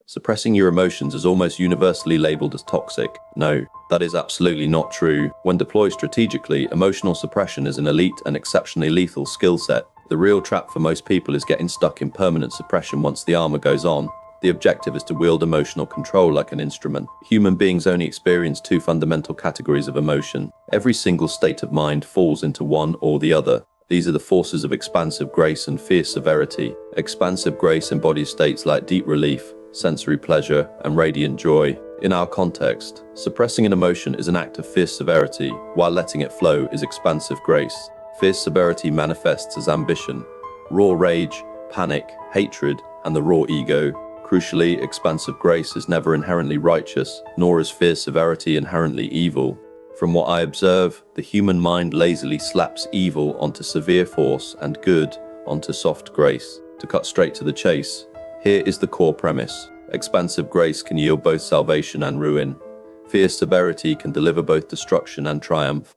Suppressing your emotions is almost universally labeled as toxic. No, that is absolutely not true. When deployed strategically, emotional suppression is an elite and exceptionally lethal skill set. The real trap for most people is getting stuck in permanent suppression once the armor goes on. The objective is to wield emotional control like an instrument. Human beings only experience two fundamental categories of emotion. Every single state of mind falls into one or the other. These are the forces of expansive grace and fierce severity. Expansive grace embodies states like deep relief, sensory pleasure, and radiant joy. In our context, suppressing an emotion is an act of fierce severity, while letting it flow is expansive grace. Fierce severity manifests as ambition, raw rage, panic, hatred, and the raw ego. Crucially, expansive grace is never inherently righteous, nor is fierce severity inherently evil. From what I observe, the human mind lazily slaps evil onto severe force and good onto soft grace. To cut straight to the chase, here is the core premise. Expansive grace can yield both salvation and ruin. Fierce severity can deliver both destruction and triumph.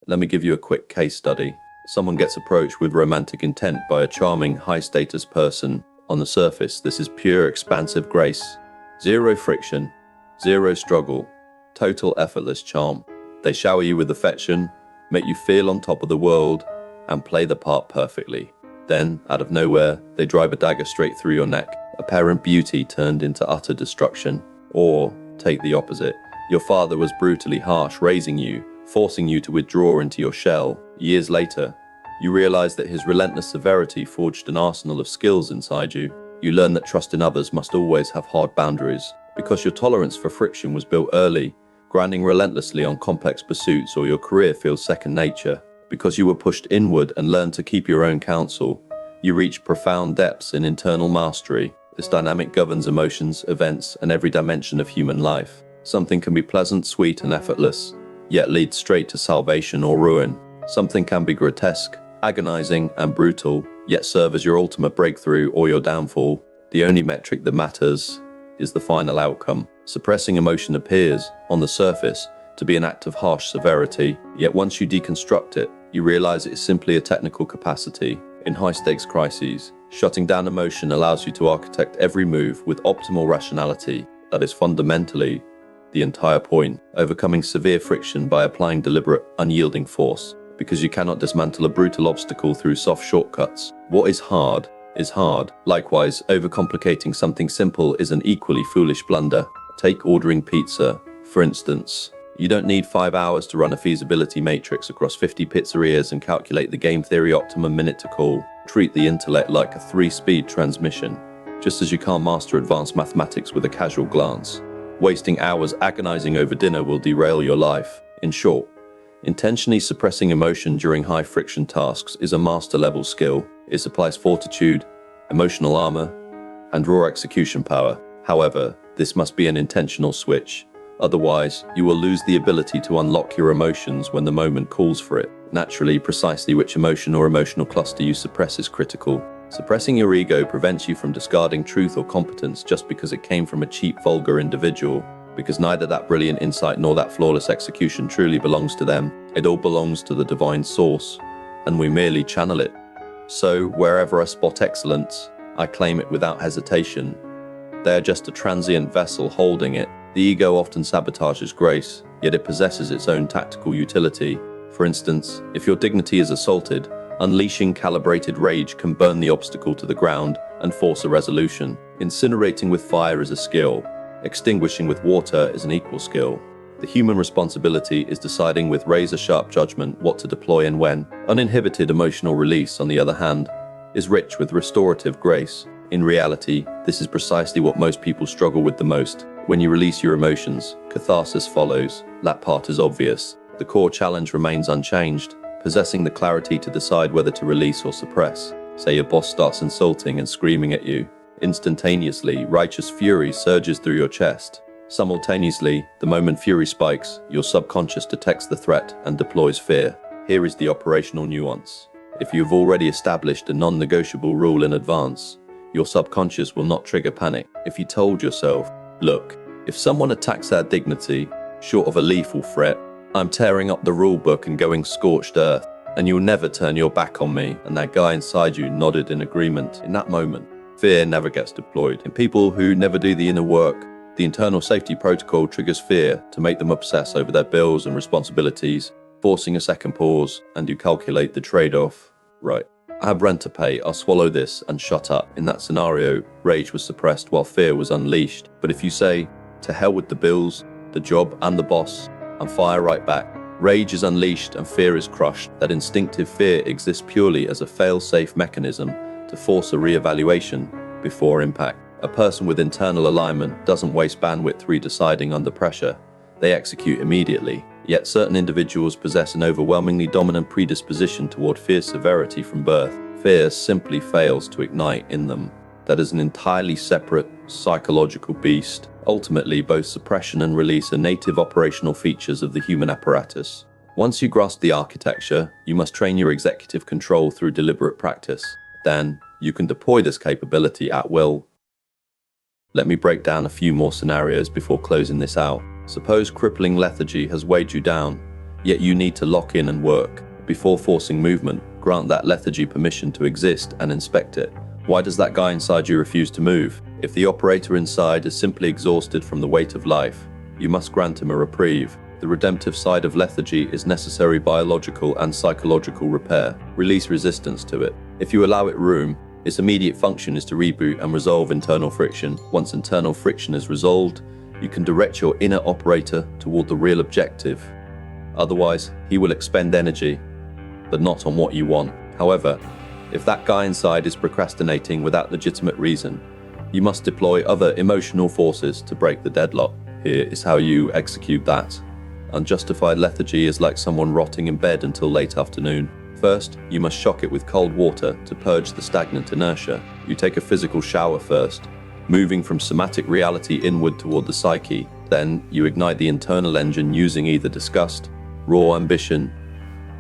Let me give you a quick case study. Someone gets approached with romantic intent by a charming, high-status person. On the surface, this is pure expansive grace. Zero friction, zero struggle, total effortless charm. They shower you with affection, make you feel on top of the world, and play the part perfectly. Then, out of nowhere, they drive a dagger straight through your neck. Apparent beauty turned into utter destruction. Or, take the opposite. Your father was brutally harsh, raising you, forcing you to withdraw into your shell. Years later, you realize that his relentless severity forged an arsenal of skills inside you. You learn that trust in others must always have hard boundaries, because your tolerance for friction was built early, grinding relentlessly on complex pursuits, or your career feels second nature. Because you were pushed inward and learned to keep your own counsel, you reach profound depths in internal mastery. This dynamic governs emotions, events, and every dimension of human life. Something can be pleasant, sweet, and effortless, yet lead straight to salvation or ruin. Something can be grotesque, agonizing, and brutal, yet serve as your ultimate breakthrough or your downfall. The only metric that matters is the final outcome. Suppressing emotion appears, on the surface, to be an act of harsh severity, yet once you deconstruct it, you realize it is simply a technical capacity. In high-stakes crises, shutting down emotion allows you to architect every move with optimal rationality. That is fundamentally the entire point. Overcoming severe friction by applying deliberate, unyielding force. Because you cannot dismantle a brutal obstacle through soft shortcuts. What is hard is hard. Likewise, overcomplicating something simple is an equally foolish blunder. Take ordering pizza, for instance. You don't need 5 hours to run a feasibility matrix across 50 pizzerias and calculate the game theory optimum minute to call. Treat the intellect like a 3-speed transmission, just as you can't master advanced mathematics with a casual glance. Wasting hours agonizing over dinner will derail your life. In short, intentionally suppressing emotion during high-friction tasks is a master-level skill. It supplies fortitude, emotional armor, and raw execution power. However, this must be an intentional switch. Otherwise, you will lose the ability to unlock your emotions when the moment calls for it. Naturally, precisely which emotion or emotional cluster you suppress is critical. Suppressing your ego prevents you from discarding truth or competence just because it came from a cheap, vulgar individual. Because neither that brilliant insight nor that flawless execution truly belongs to them. It all belongs to the divine source, and we merely channel it. So, wherever I spot excellence, I claim it without hesitation. They are just a transient vessel holding it. The ego often sabotages grace, yet it possesses its own tactical utility. For instance, if your dignity is assaulted, unleashing calibrated rage can burn the obstacle to the ground and force a resolution. Incinerating with fire is a skill. Extinguishing with water is an equal skill. The human responsibility is deciding with razor-sharp judgment what to deploy and when. Uninhibited emotional release, on the other hand, is rich with restorative grace. In reality, this is precisely what most people struggle with the most. When you release your emotions, catharsis follows. That part is obvious. The core challenge remains unchanged, possessing the clarity to decide whether to release or suppress. Say your boss starts insulting and screaming at you. Instantaneously, righteous fury surges through your chest. Simultaneously, the moment fury spikes, your subconscious detects the threat and deploys fear. Here is the operational nuance. If you've already established a non-negotiable rule in advance, your subconscious will not trigger panic. If you told yourself, look, if someone attacks our dignity, short of a lethal threat, I'm tearing up the rule book and going scorched earth, and you'll never turn your back on me, and that guy inside you nodded in agreement. In that moment, Fear never gets deployed. In people who never do the inner work, the internal safety protocol triggers fear to make them obsess over their bills and responsibilities, forcing a second pause, and you calculate the trade-off. Right. I have rent to pay, I'll swallow this and shut up. In that scenario, rage was suppressed while fear was unleashed. But if you say, to hell with the bills, the job and the boss, and fire right back, rage is unleashed and fear is crushed. That instinctive fear exists purely as a fail-safe mechanism to force a re-evaluation before impact. A person with internal alignment doesn't waste bandwidth re-deciding under pressure. They execute immediately. Yet certain individuals possess an overwhelmingly dominant predisposition toward fear severity from birth. Fear simply fails to ignite in them. That is an entirely separate psychological beast. Ultimately, both suppression and release are native operational features of the human apparatus. Once you grasp the architecture, you must train your executive control through deliberate practice. Then, you can deploy this capability at will. Let me break down a few more scenarios before closing this out. Suppose crippling lethargy has weighed you down, yet you need to lock in and work. Before forcing movement, grant that lethargy permission to exist and inspect it. Why does that guy inside you refuse to move? If the operator inside is simply exhausted from the weight of life, you must grant him a reprieve. The redemptive side of lethargy is necessary biological and psychological repair. Release resistance to it. If you allow it room, its immediate function is to reboot and resolve internal friction. Once internal friction is resolved, you can direct your inner operator toward the real objective. Otherwise, he will expend energy, but not on what you want. However, if that guy inside is procrastinating without legitimate reason, you must deploy other emotional forces to break the deadlock. Here is how you execute that. Unjustified lethargy is like someone rotting in bed until late afternoon. First, you must shock it with cold water to purge the stagnant inertia. You take a physical shower first, moving from somatic reality inward toward the psyche. Then, you ignite the internal engine using either disgust, raw ambition,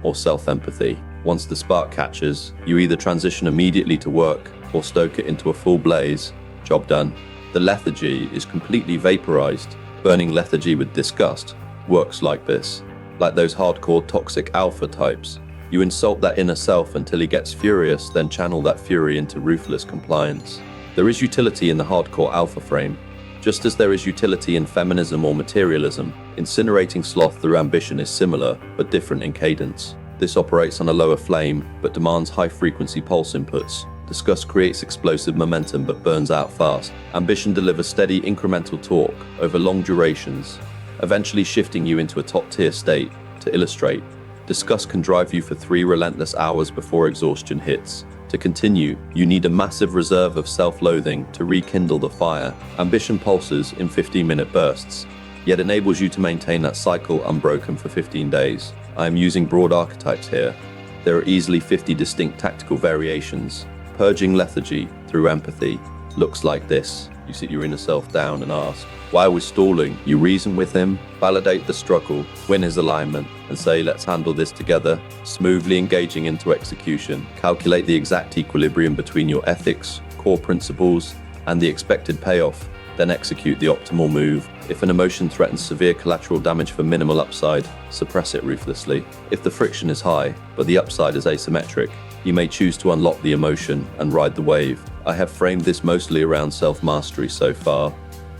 or self-empathy. Once the spark catches, you either transition immediately to work or stoke it into a full blaze. Job done. The lethargy is completely vaporized. Burning lethargy with disgust works like this. Like those hardcore toxic alpha types. You insult that inner self until he gets furious, then channel that fury into ruthless compliance. There is utility in the hardcore alpha frame, just as there is utility in feminism or materialism. Incinerating sloth through ambition is similar, but different in cadence. This operates on a lower flame, but demands high-frequency pulse inputs. Disgust creates explosive momentum, but burns out fast. Ambition delivers steady, incremental torque over long durations, eventually shifting you into a top-tier state. To illustrate, disgust can drive you for 3 relentless hours before exhaustion hits. To continue, you need a massive reserve of self-loathing to rekindle the fire. Ambition pulses in 15-minute bursts, yet enables you to maintain that cycle unbroken for 15 days. I am using broad archetypes here. There are easily 50 distinct tactical variations. Purging lethargy through empathy looks like this. You sit your inner self down and ask, why are we stalling? You reason with him, validate the struggle, win his alignment, and say, let's handle this together. Smoothly engaging into execution. Calculate the exact equilibrium between your ethics, core principles, and the expected payoff. Then execute the optimal move. If an emotion threatens severe collateral damage for minimal upside, suppress it ruthlessly. If the friction is high, but the upside is asymmetric, you may choose to unlock the emotion and ride the wave. I have framed this mostly around self-mastery so far,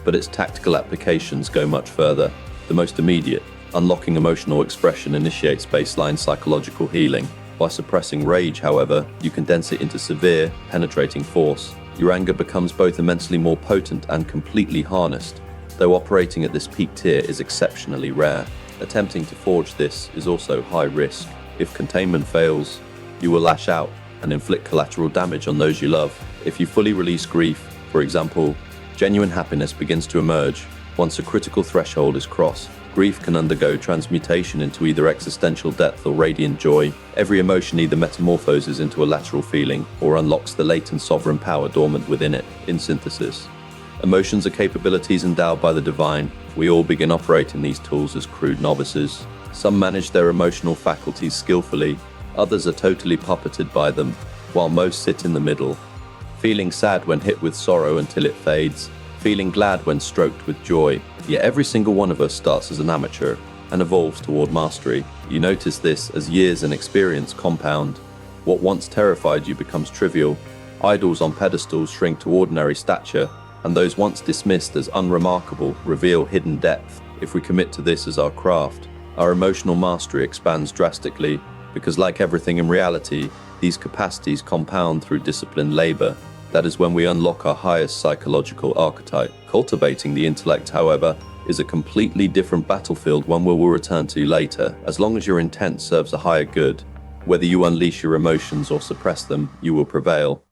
but its tactical applications go much further. The most immediate, unlocking emotional expression initiates baseline psychological healing. By suppressing rage, however, you condense it into severe, penetrating force. Your anger becomes both immensely more potent and completely harnessed, though operating at this peak tier is exceptionally rare. Attempting to forge this is also high risk. If containment fails, you will lash out and inflict collateral damage on those you love. If you fully release grief, for example, genuine happiness begins to emerge. Once a critical threshold is crossed, grief can undergo transmutation into either existential depth or radiant joy. Every emotion either metamorphoses into a lateral feeling or unlocks the latent sovereign power dormant within it. In synthesis, emotions are capabilities endowed by the divine. We all begin operating these tools as crude novices. Some manage their emotional faculties skillfully, others are totally puppeted by them, while most sit in the middle, feeling sad when hit with sorrow until it fades, feeling glad when stroked with joy. Yet every single one of us starts as an amateur and evolves toward mastery. You notice this as years and experience compound. What once terrified you becomes trivial. Idols on pedestals shrink to ordinary stature, and those once dismissed as unremarkable reveal hidden depth. If we commit to this as our craft, our emotional mastery expands drastically, because like everything in reality, these capacities compound through disciplined labor. That is when we unlock our highest psychological archetype. Cultivating the intellect, however, is a completely different battlefield, one we will return to later. As long as your intent serves a higher good, whether you unleash your emotions or suppress them, you will prevail.